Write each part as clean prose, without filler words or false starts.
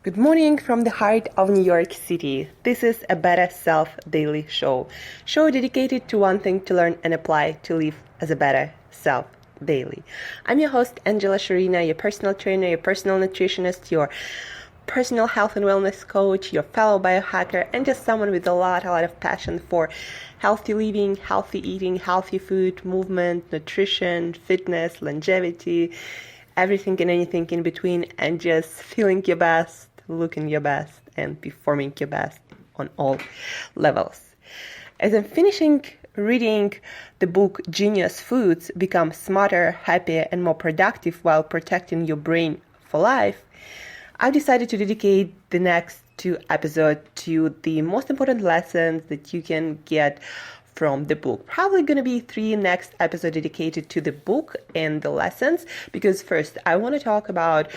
Good morning from the heart of New York City. This is a Better Self Daily Show dedicated to wanting to learn and apply to live as a better self daily. I'm your host, Angela Sharina, your personal trainer, your personal nutritionist, your personal health and wellness coach, your fellow biohacker, and just someone with a lot of passion for healthy living, healthy eating, healthy food, movement, nutrition, fitness, longevity, everything and anything in between, and just feeling your best, looking your best, and performing your best on all levels. As I'm finishing reading the book Genius Foods, Become Smarter, Happier, and More Productive While Protecting Your Brain for Life, I've decided to dedicate the next 2 episodes to the most important lessons that you can get from the book. Probably going to be 3 next episodes dedicated to the book and the lessons, because first I want to talk about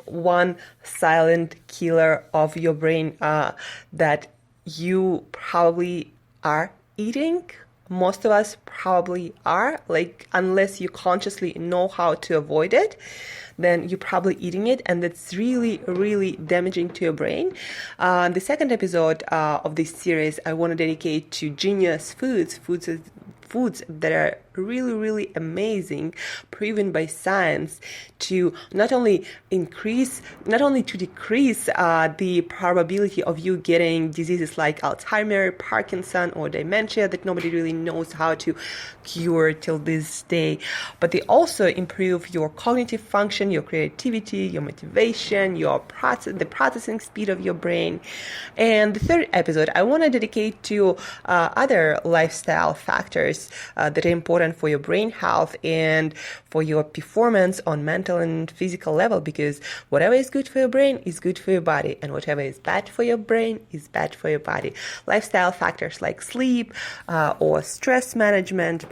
one silent killer of your brain that you probably are eating. Most of us probably are, unless you consciously know how to avoid it, then you're probably eating it, and that's really damaging to your brain. The second episode of this series I want to dedicate to genius foods that are really amazing, proven by science to not only decrease the probability of you getting diseases like Alzheimer, Parkinson, or dementia that nobody really knows how to cure till this day, but they also improve your cognitive function, your creativity, your motivation, the processing speed of your brain. And the third episode I want to dedicate to other lifestyle factors that are important for your brain health and for your performance on mental and physical level, because whatever is good for your brain is good for your body, and whatever is bad for your brain is bad for your body. Lifestyle factors like sleep or stress management.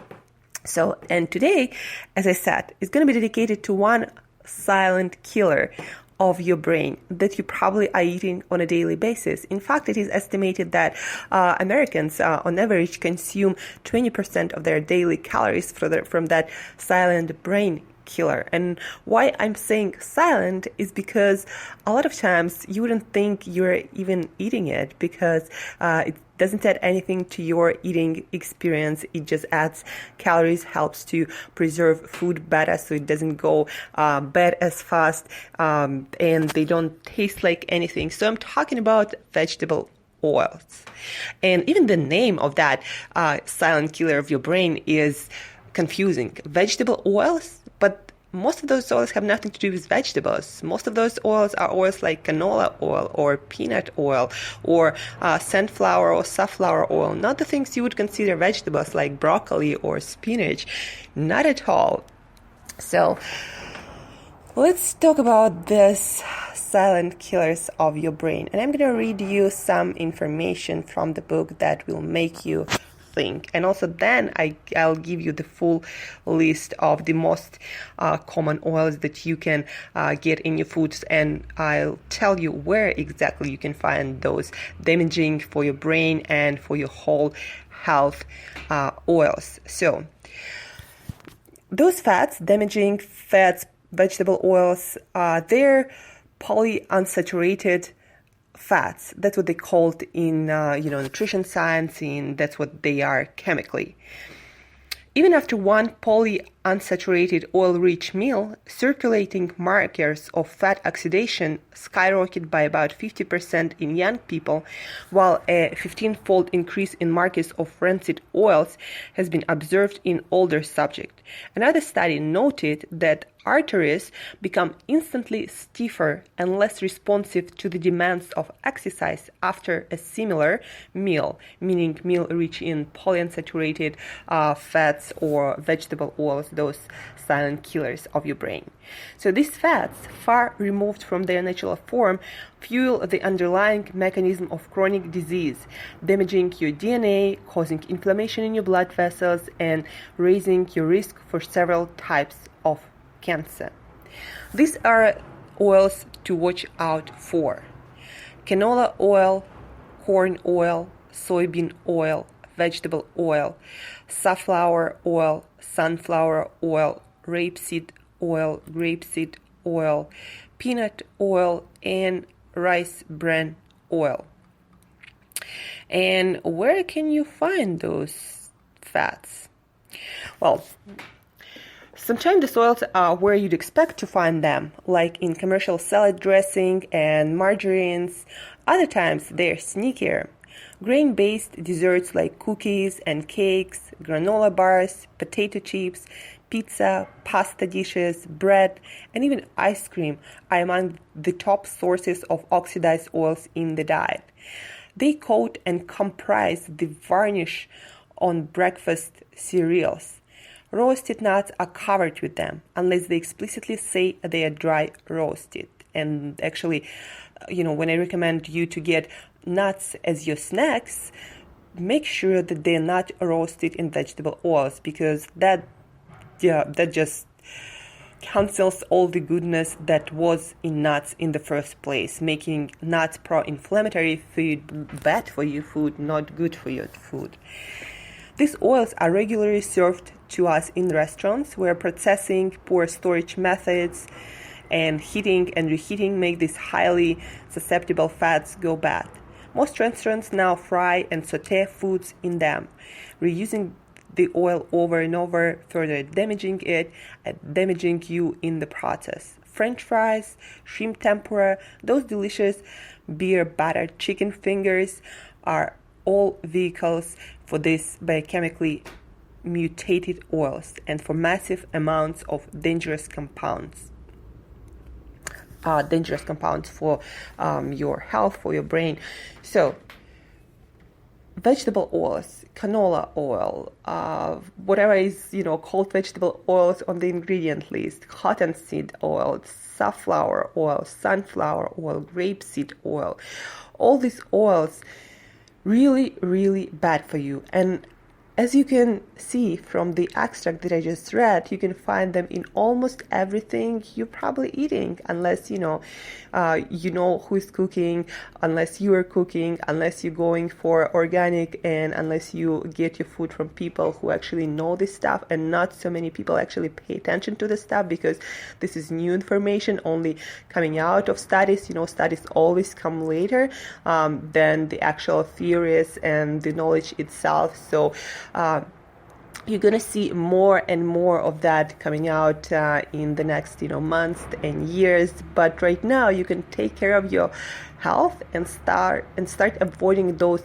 And today, as I said, is going to be dedicated to one silent killer of your brain that you probably are eating on a daily basis. In fact, it is estimated that Americans on average consume 20% of their daily calories from that silent brain killer. And why I'm saying silent is because a lot of times you wouldn't think you're even eating it, because it doesn't add anything to your eating experience. It just adds calories, helps to preserve food better so it doesn't go bad as fast, and they don't taste like anything. So I'm talking about vegetable oils. And even the name of that silent killer of your brain is confusing. Vegetable oils, but most of those oils have nothing to do with vegetables. Most of those oils are oils like canola oil or peanut oil or sunflower or safflower oil, not the things you would consider vegetables like broccoli or spinach. Not at all. So let's talk about this silent killers of your brain. And I'm going to read you some information from the book that will make you think. And also then I'll give you the full list of the most common oils that you can get in your foods, and I'll tell you where exactly you can find those damaging for your brain and for your whole health oils. So those damaging fats, vegetable oils, they're polyunsaturated fats. That's what they called in nutrition science, and that's what they are chemically. Even after one polyunsaturated oil-rich meal, circulating markers of fat oxidation skyrocket by about 50% in young people, while a 15-fold increase in markers of rancid oils has been observed in older subjects. Another study noted that arteries become instantly stiffer and less responsive to the demands of exercise after a similar meal, meaning meal rich in polyunsaturated fats or vegetable oils, those silent killers of your brain. So these fats, far removed from their natural form, fuel the underlying mechanism of chronic disease, damaging your DNA, causing inflammation in your blood vessels, and raising your risk for several types of cancer. These are oils to watch out for: canola oil, corn oil, soybean oil, vegetable oil, safflower oil, sunflower oil, rapeseed oil, peanut oil, and rice bran oil. And where can you find those fats? Well, sometimes these oils are where you'd expect to find them, like in commercial salad dressing and margarines. Other times they're sneakier. Grain-based desserts like cookies and cakes, granola bars, potato chips, pizza, pasta dishes, bread, and even ice cream are among the top sources of oxidized oils in the diet. They coat and comprise the varnish on breakfast cereals. Roasted nuts are covered with them unless they explicitly say they are dry roasted. And actually, when I recommend you to get nuts as your snacks, make sure that they're not roasted in vegetable oils, because that just cancels all the goodness that was in nuts in the first place, making nuts pro-inflammatory food, bad for your food, not good for your food. These oils are regularly served to us in restaurants where processing, poor storage methods, and heating and reheating make these highly susceptible fats go bad. Most restaurants now fry and saute foods in them, reusing the oil over and over, further damaging it and damaging you in the process. French fries, shrimp tempura, those delicious beer battered chicken fingers are all vehicles for these biochemically mutated oils and for massive amounts of dangerous compounds for your health, for your brain. So vegetable oils, canola oil, whatever is called vegetable oils on the ingredient list, cottonseed oil, safflower oil, sunflower oil, grapeseed oil, all these oils really, really bad for you. And as you can see from the extract that I just read, you can find them in almost everything you're probably eating, unless you know who's cooking, unless you are cooking, unless you're going for organic, and unless you get your food from people who actually know this stuff. And not so many people actually pay attention to this stuff, because this is new information only coming out of studies. Studies always come later than the actual theories and the knowledge itself. So you're going to see more and more of that coming out in the next months and years. But right now you can take care of your health and start avoiding those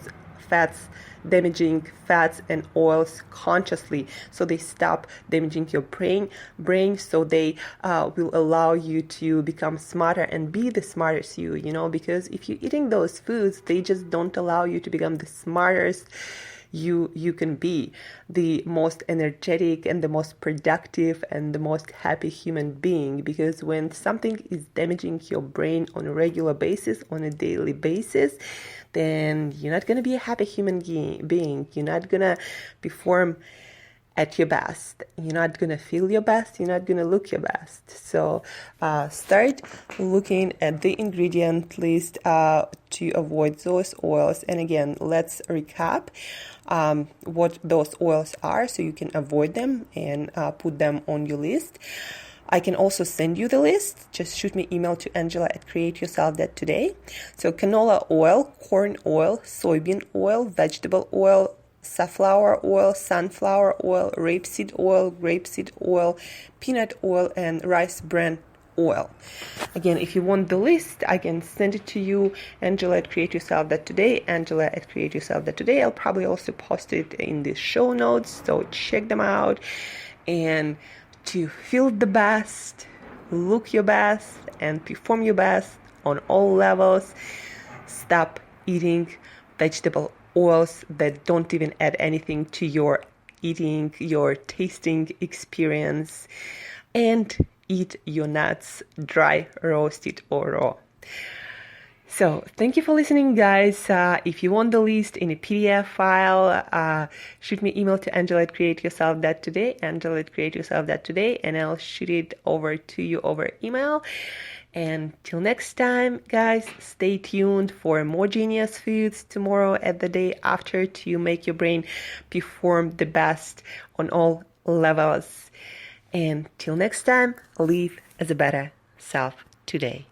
damaging fats and oils consciously, so they stop damaging your brain, so they will allow you to become smarter and be the smartest you, because if you're eating those foods, they just don't allow you to become the smartest you can be, the most energetic and the most productive and the most happy human being. Because when something is damaging your brain on a regular basis, on a daily basis, then you're not going to be a happy human being. You're not going to perform at your best. You're not going to feel your best. You're not going to look your best. So start looking at the ingredient list to avoid those oils. And again, let's recap what those oils are, so you can avoid them and put them on your list. I can also send you the list. Just shoot me email to Angela@createyourself.today. So canola oil, corn oil, soybean oil, vegetable oil, safflower oil, sunflower oil, rapeseed oil, peanut oil, and rice bran oil. Again, if you want the list, I can send it to you, Angela@createyourself.today, Angela@createyourself.today. I'll probably also post it in the show notes, so check them out. And to feel the best, look your best, and perform your best on all levels, stop eating vegetable oils that don't even add anything to your eating, your tasting experience, and eat your nuts dry, roasted, or raw. So thank you for listening, guys. If you want the list in a PDF file, shoot me email to Angela@createyourself.today, Angela@createyourself.today, and I'll shoot it over to you over email. And till next time, guys, stay tuned for more genius foods tomorrow and the day after to make your brain perform the best on all levels. And till next time, live as a better self. today.